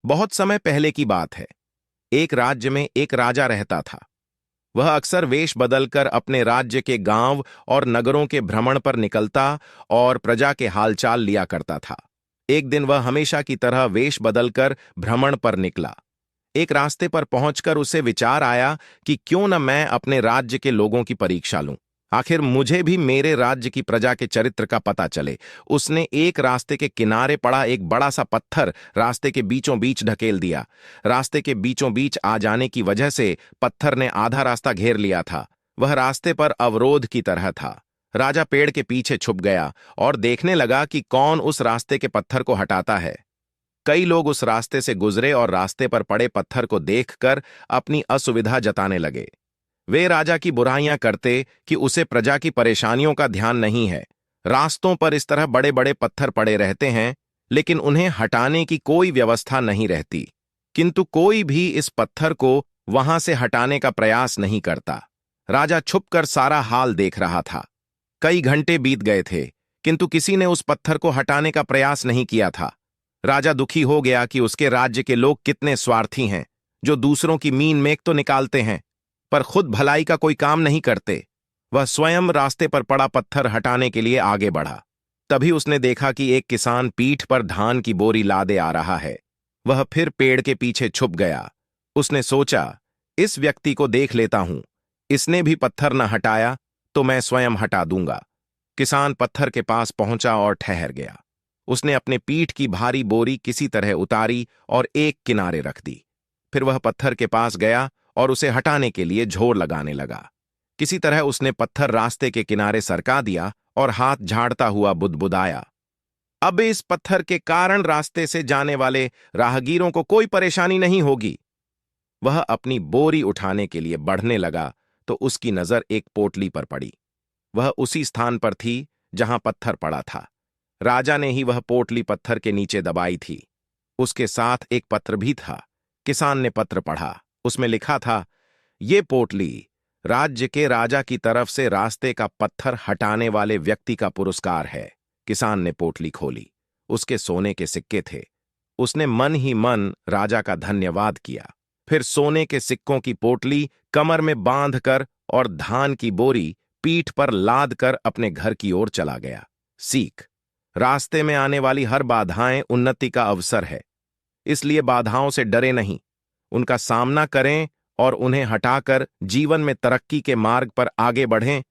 बहुत समय पहले की बात है। एक राज्य में एक राजा रहता था। वह अक्सर वेश बदलकर अपने राज्य के गांव और नगरों के भ्रमण पर निकलता और प्रजा के हालचाल लिया करता था। एक दिन वह हमेशा की तरह वेश बदलकर भ्रमण पर निकला। एक रास्ते पर पहुंचकर उसे विचार आया कि क्यों न मैं अपने राज्य के लोगों की परीक्षा लूं। आखिर मुझे भी मेरे राज्य की प्रजा के चरित्र का पता चले। उसने एक रास्ते के किनारे पड़ा एक बड़ा सा पत्थर रास्ते के बीचों बीच ढकेल दिया। रास्ते के बीचों बीच आ जाने की वजह से पत्थर ने आधा रास्ता घेर लिया था। वह रास्ते पर अवरोध की तरह था। राजा पेड़ के पीछे छुप गया और देखने लगा कि कौन उस रास्ते के पत्थर को हटाता है। कई लोग उस रास्ते से गुजरे और रास्ते पर पड़े पत्थर को देखकर अपनी असुविधा जताने लगे। वे राजा की बुराइयां करते कि उसे प्रजा की परेशानियों का ध्यान नहीं है। रास्तों पर इस तरह बड़े बड़े पत्थर पड़े रहते हैं, लेकिन उन्हें हटाने की कोई व्यवस्था नहीं रहती। किंतु कोई भी इस पत्थर को वहां से हटाने का प्रयास नहीं करता। राजा छुपकर सारा हाल देख रहा था। कई घंटे बीत गए थे, किंतु किसी ने उस पत्थर को हटाने का प्रयास नहीं किया था। राजा दुखी हो गया कि उसके राज्य के लोग कितने स्वार्थी हैं, जो दूसरों की मीन मेख तो निकालते हैं, पर खुद भलाई का कोई काम नहीं करते। वह स्वयं रास्ते पर पड़ा पत्थर हटाने के लिए आगे बढ़ा। तभी उसने देखा कि एक किसान पीठ पर धान की बोरी लादे आ रहा है। वह फिर पेड़ के पीछे छुप गया। उसने सोचा, इस व्यक्ति को देख लेता हूं। इसने भी पत्थर न हटाया तो मैं स्वयं हटा दूंगा। किसान पत्थर के पास पहुंचा और ठहर गया। उसने अपने पीठ की भारी बोरी किसी तरह उतारी और एक किनारे रख दी। फिर वह पत्थर के पास गया और उसे हटाने के लिए जोर लगाने लगा। किसी तरह उसने पत्थर रास्ते के किनारे सरका दिया और हाथ झाड़ता हुआ बुदबुदाया, अब इस पत्थर के कारण रास्ते से जाने वाले राहगीरों को कोई परेशानी नहीं होगी। वह अपनी बोरी उठाने के लिए बढ़ने लगा तो उसकी नजर एक पोटली पर पड़ी। वह उसी स्थान पर थी जहां पत्थर पड़ा था। राजा ने ही वह पोटली पत्थर के नीचे दबाई थी। उसके साथ एक पत्र भी था। किसान ने पत्र पढ़ा। उसमें लिखा था, ये पोटली राज्य के राजा की तरफ से रास्ते का पत्थर हटाने वाले व्यक्ति का पुरस्कार है। किसान ने पोटली खोली। उसके सोने के सिक्के थे। उसने मन ही मन राजा का धन्यवाद किया। फिर सोने के सिक्कों की पोटली कमर में बांधकर और धान की बोरी पीठ पर लाद कर अपने घर की ओर चला गया। सीख: रास्ते में आने वाली हर बाधाएं उन्नति का अवसर है। इसलिए बाधाओं से डरे नहीं, उनका सामना करें और उन्हें हटाकर जीवन में तरक्की के मार्ग पर आगे बढ़ें।